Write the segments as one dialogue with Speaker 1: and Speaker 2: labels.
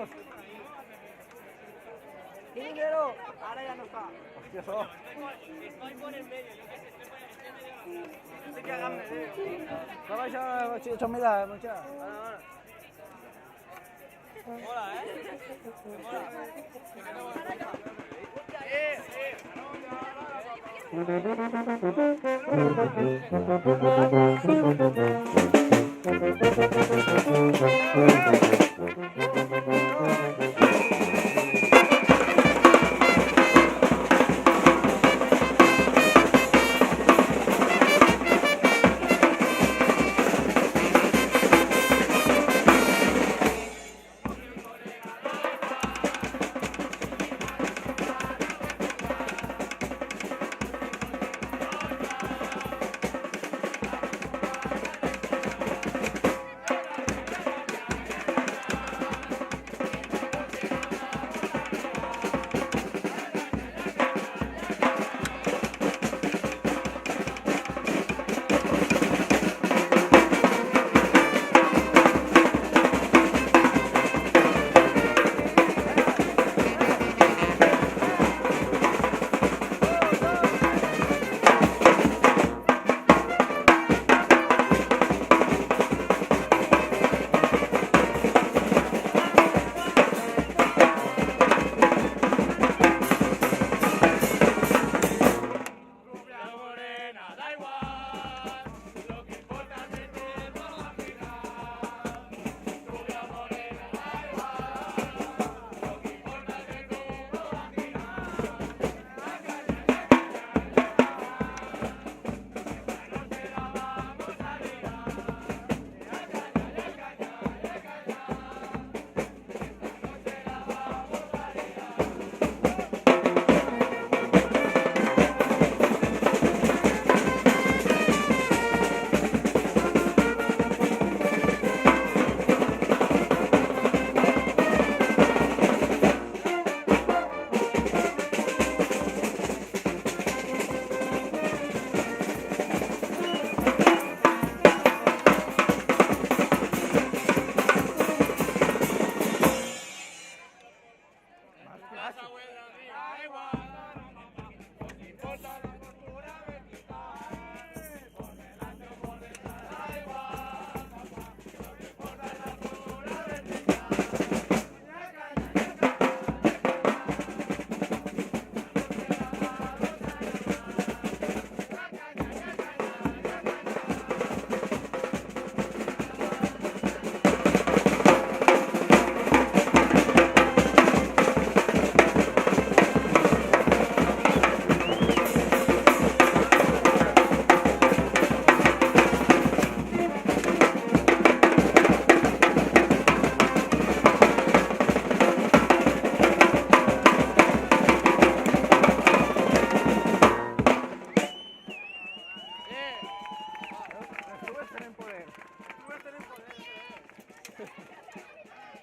Speaker 1: Dineros. ¿Qué dinero? Ahora ya no está. Hostia, eso. Estoy por el medio, yo que sé, estoy por el medio. No sé qué haganme, no vais a chomida, mucha. Hola,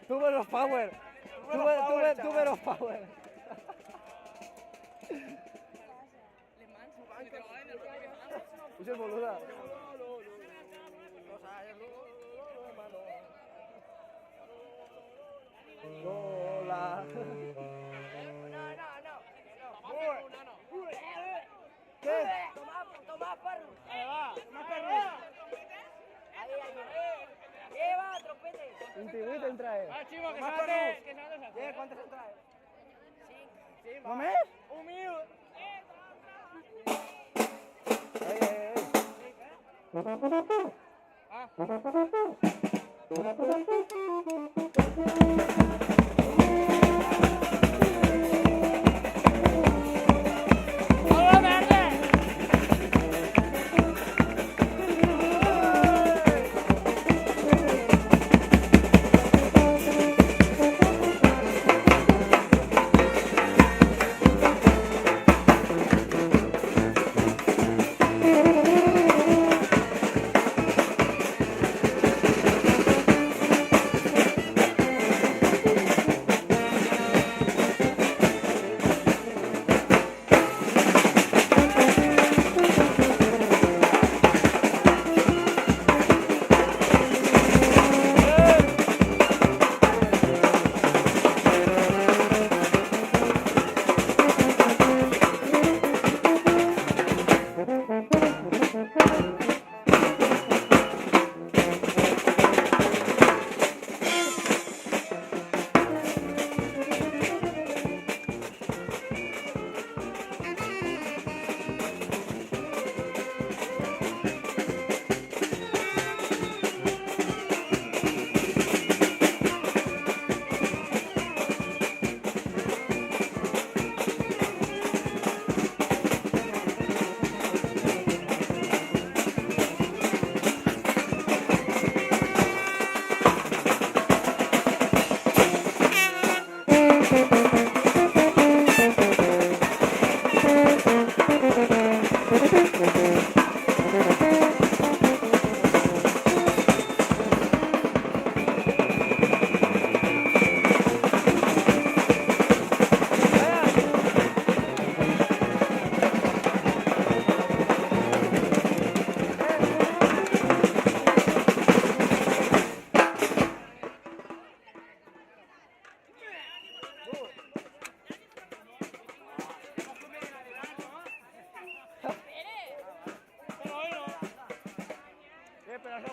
Speaker 1: Tuve los power. Tuve los power. Uy, boluda. Hola. ¿Qué? Toma, perro. Ahí va, más perro. Ahí. Lleva, trompete. Intimita en trae.
Speaker 2: Ah, chivo, que sabes.
Speaker 1: ¿Cuántas se trae? 5.
Speaker 2: ¿No me?
Speaker 1: Un mío.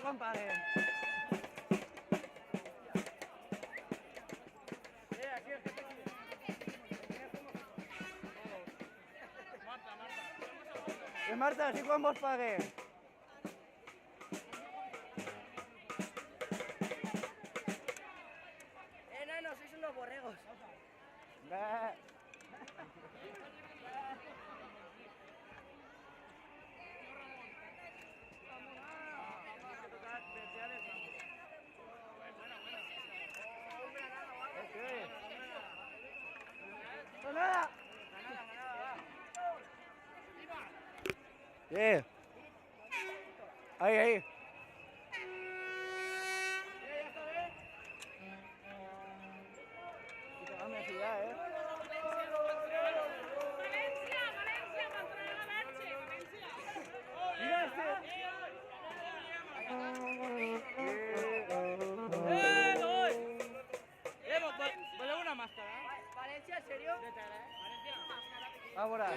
Speaker 1: compadre. Marta, sí quan vols pague.
Speaker 2: Nano, sois unos borregos.
Speaker 1: Nada. Sí. Ahí. Y te cambia de ciudad, Mira este.
Speaker 2: ¿Vale una máscara? ¿Valencia, en serio?
Speaker 1: Ahora.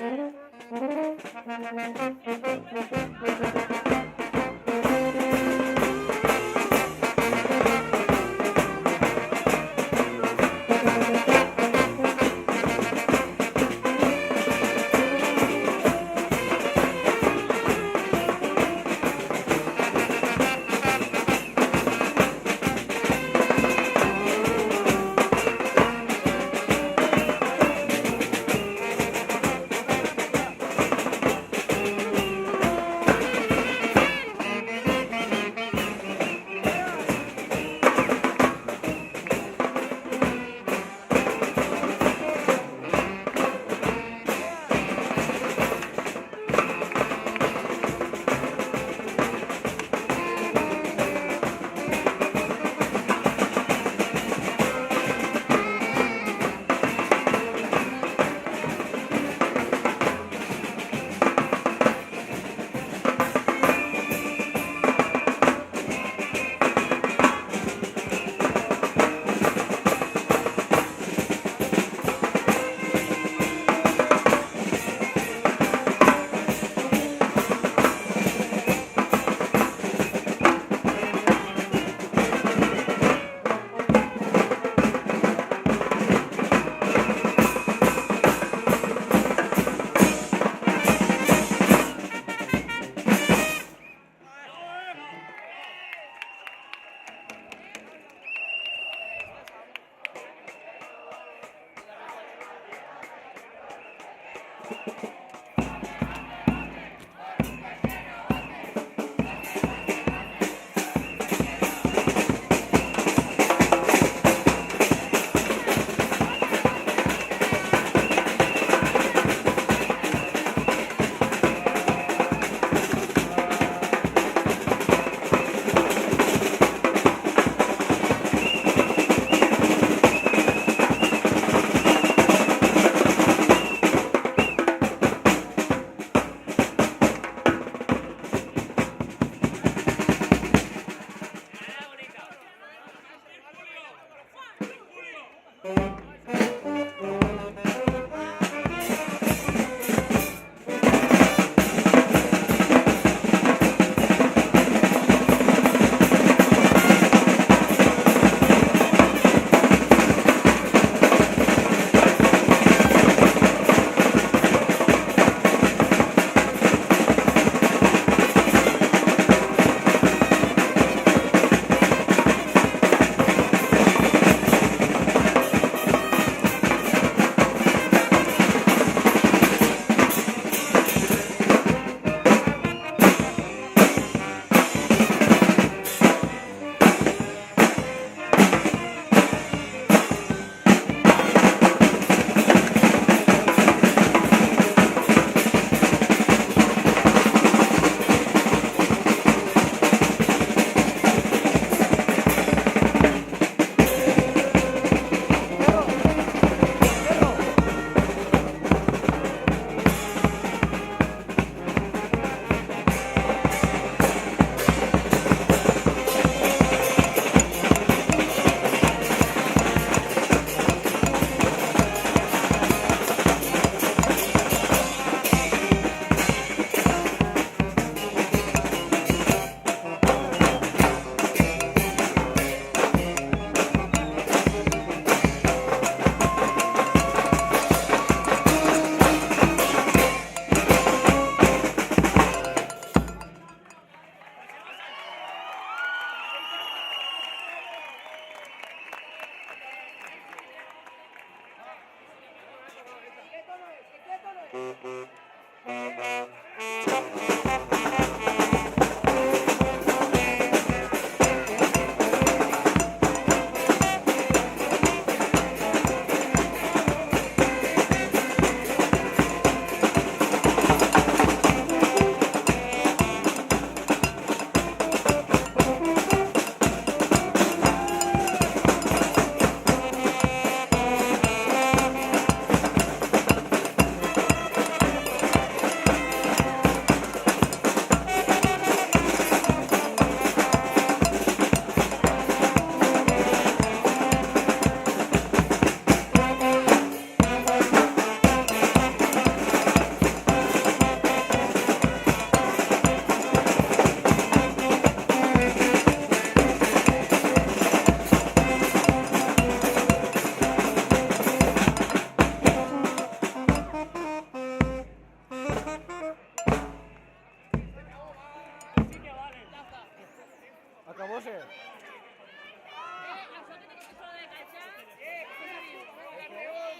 Speaker 1: Acabóse.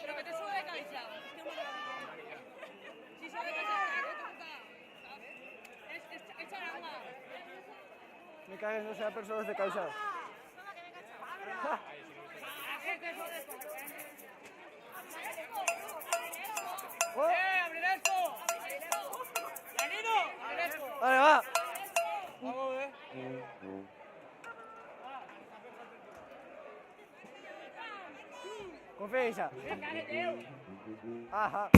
Speaker 2: Pero que te sube de cabeza. Si sube de cabeza, es charanga.
Speaker 1: Me cagues, no sea personas de caixa.
Speaker 2: ¡Abrir esto! ¡Danilo! ¡Abrir esto!
Speaker 1: Vale, va.
Speaker 2: Vamos,
Speaker 1: Confiança. Ajá.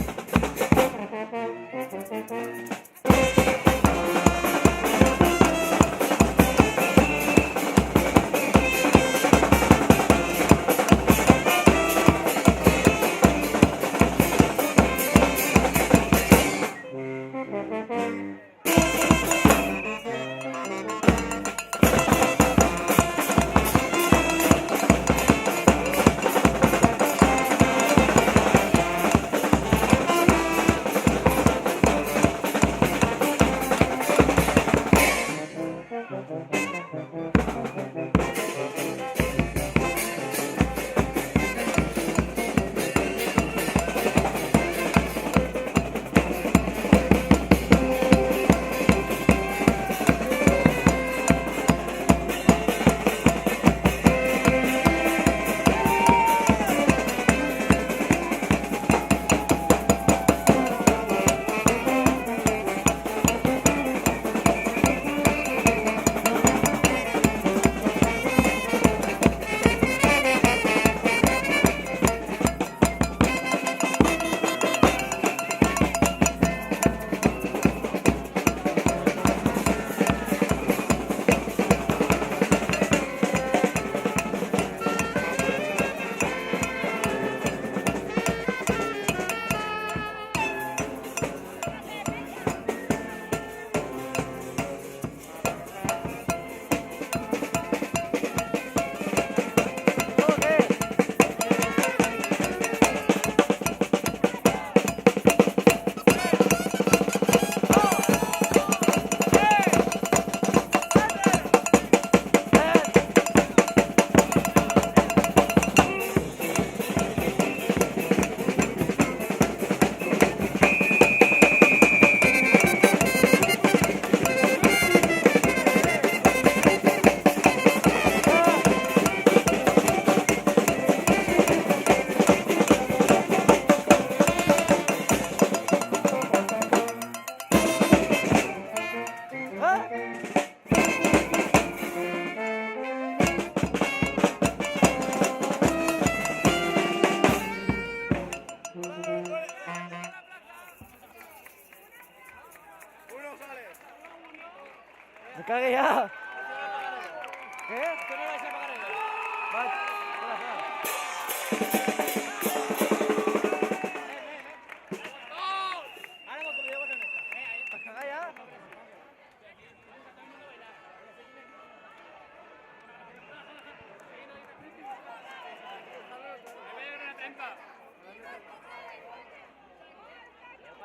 Speaker 1: Me cague ya. ¿Qué?
Speaker 2: ¿Qué no vais a pagar el
Speaker 1: Vale,
Speaker 2: Ahora con tu video en esta.
Speaker 1: ¿me caga ya?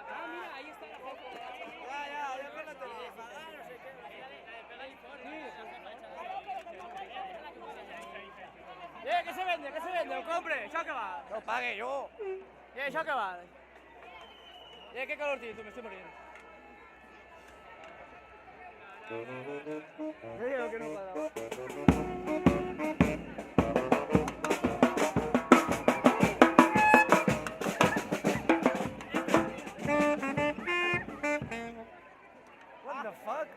Speaker 2: Ah, mira, ahí está la foto.
Speaker 1: Ya con la tele.
Speaker 2: Que se vende, que se vende, lo compre, això que va.
Speaker 1: No pague yo.
Speaker 2: Això que va. qué calorcito, me estoy muriendo.
Speaker 1: Yo digo que no cuadraba. What the fuck?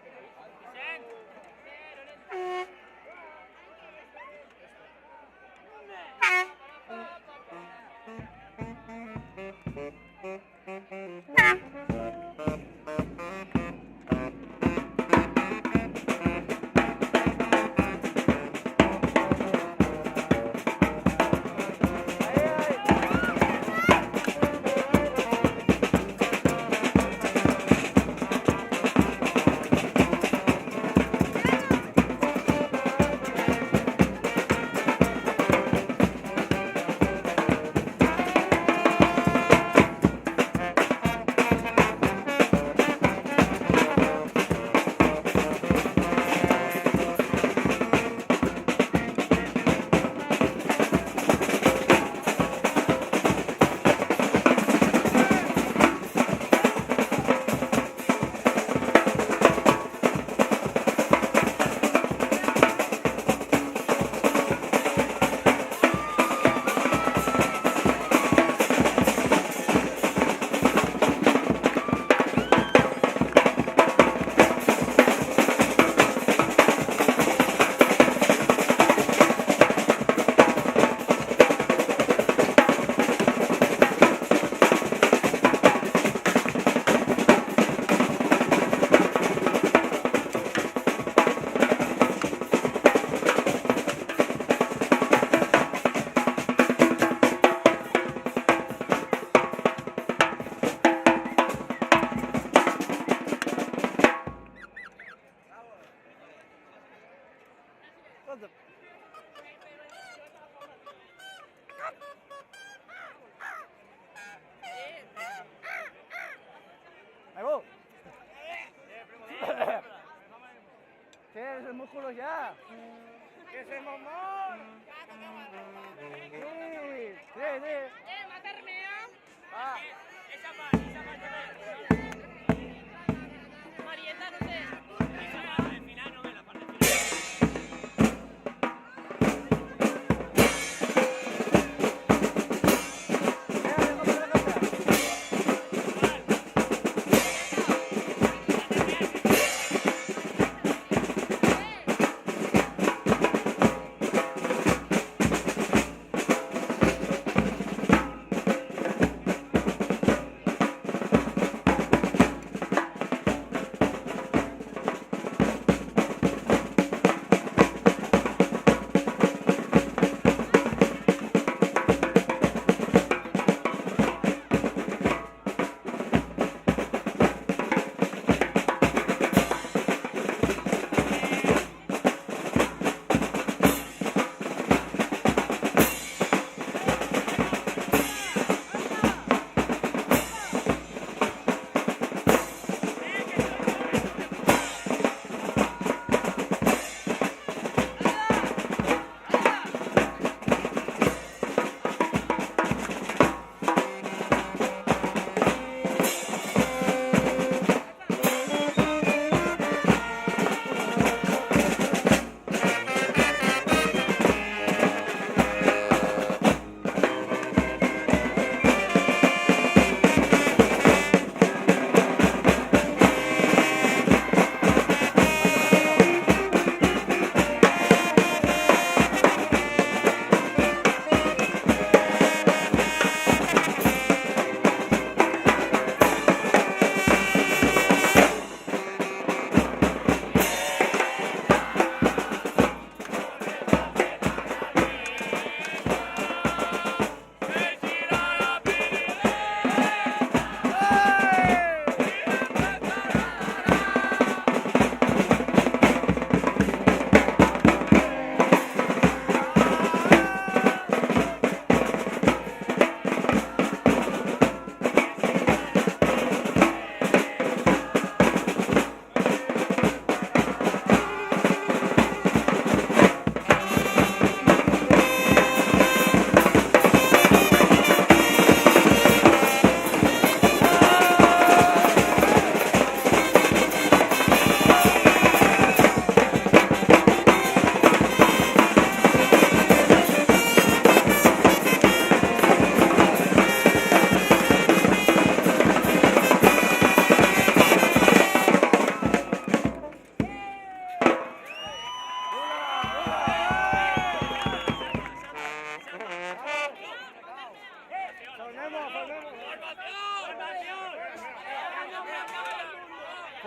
Speaker 1: What the? Ahí vos. ¿Qué es el músculo ya?
Speaker 2: ¡Que se mamó!
Speaker 1: Sí, sí.
Speaker 2: ¡Matarme!
Speaker 1: Ah.
Speaker 2: Esa parte. Marieta, no sé. El final no ve la parte final.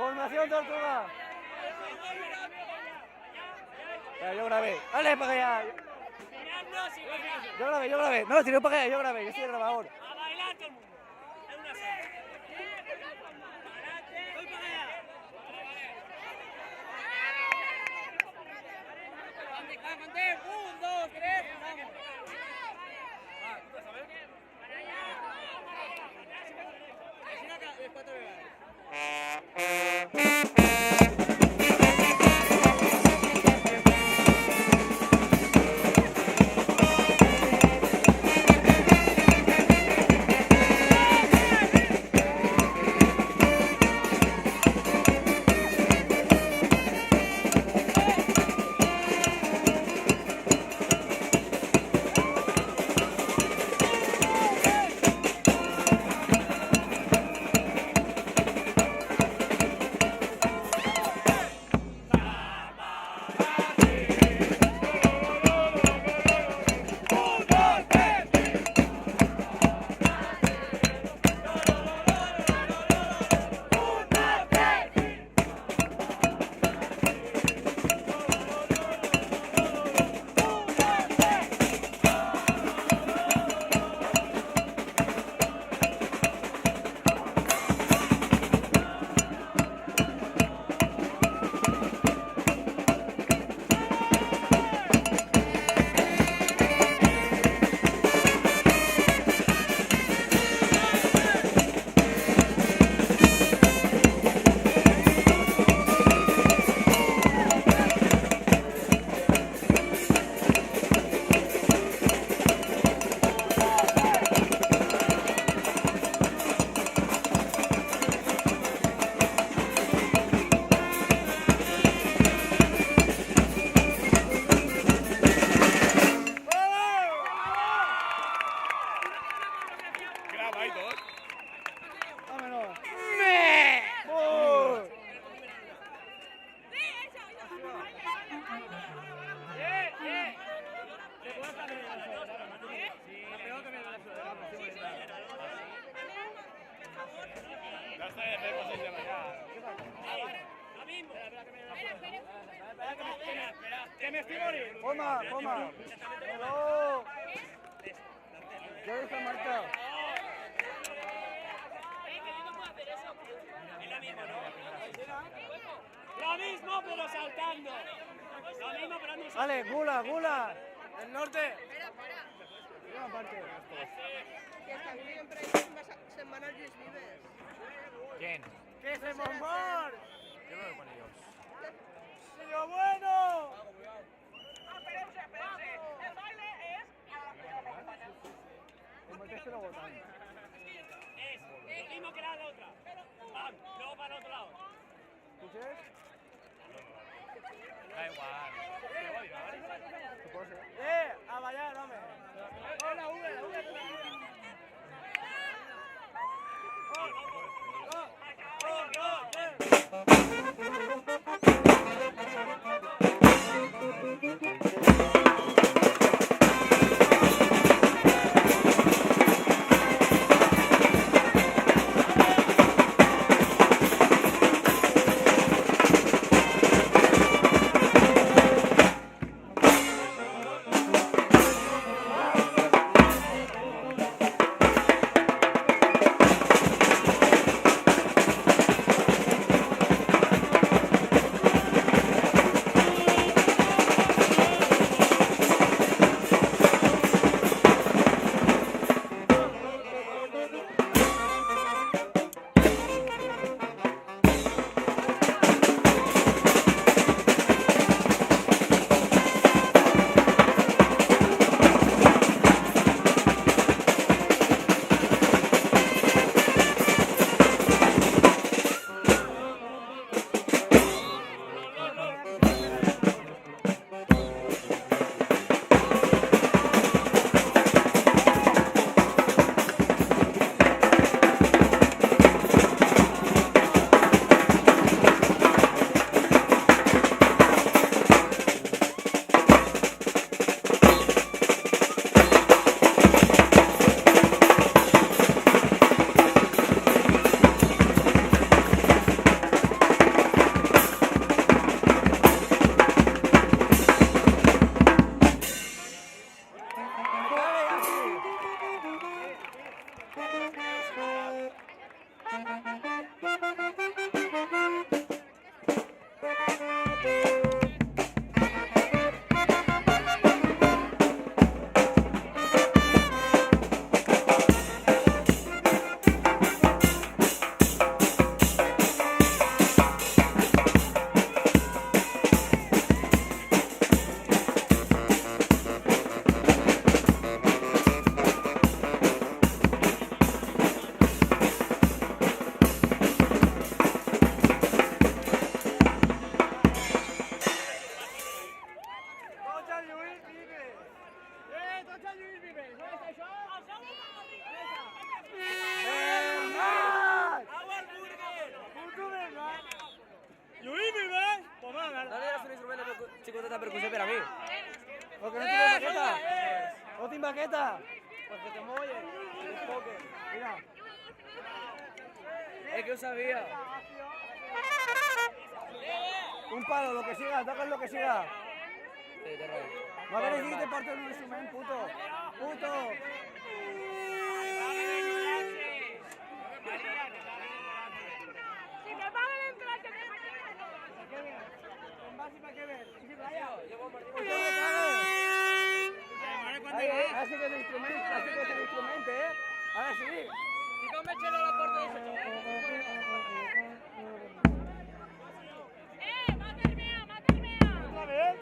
Speaker 1: Formación tortuga. Ya, yo grabé. Dale para allá.
Speaker 2: Mirarnos y bailar.
Speaker 1: Yo grabé. No, tiré para allá, yo grabé. Yo soy el grabador.
Speaker 2: A bailar todo el mundo. Es una sola. Parate. Voy para allá. Vale. 1, 2, 3, vamos.
Speaker 1: Vámonos. Toma. Hello. ¿Qué dice Marta?
Speaker 2: Lo mismo, pero saltando. Lo mismo, pero no saltando.
Speaker 1: Vale, Gula. El norte. Una parte.
Speaker 3: Que està siempre setmanal Lluís Vives.
Speaker 4: ¿Quién?
Speaker 1: ¡Que se bombón!
Speaker 4: Yo no lo con ellos.
Speaker 1: ¡Señor bueno! Como que se lo botan.
Speaker 2: Es lo mismo que la otra. Vamos, luego para el otro lado.
Speaker 1: ¿Escuches?
Speaker 4: Da igual.
Speaker 1: A bailar, hombre. Hola, baqueta? Porque te mueves. Enfoque. Mira. Es que yo sabía. Un palo, lo que siga, toca lo que siga. No queréis que te parte un resumen, puto. Puto.
Speaker 3: Si me pagan el clase,
Speaker 1: ¿Para qué ver? Así que te instrumento, ¿eh? Ahora sí.
Speaker 2: Si come chelo la porta de ese
Speaker 1: ¿Otra vez?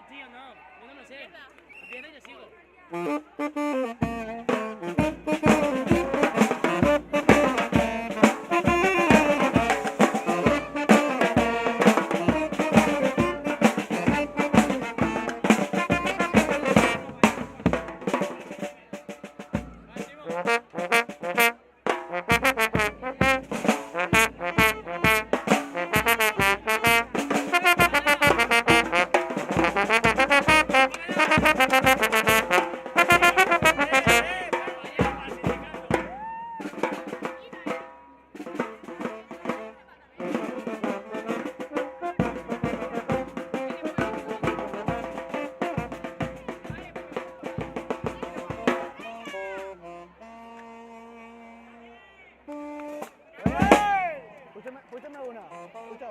Speaker 2: Tío, no, yo no me sé. Empieza y yo sigo.
Speaker 1: Escúchame una. Escucha,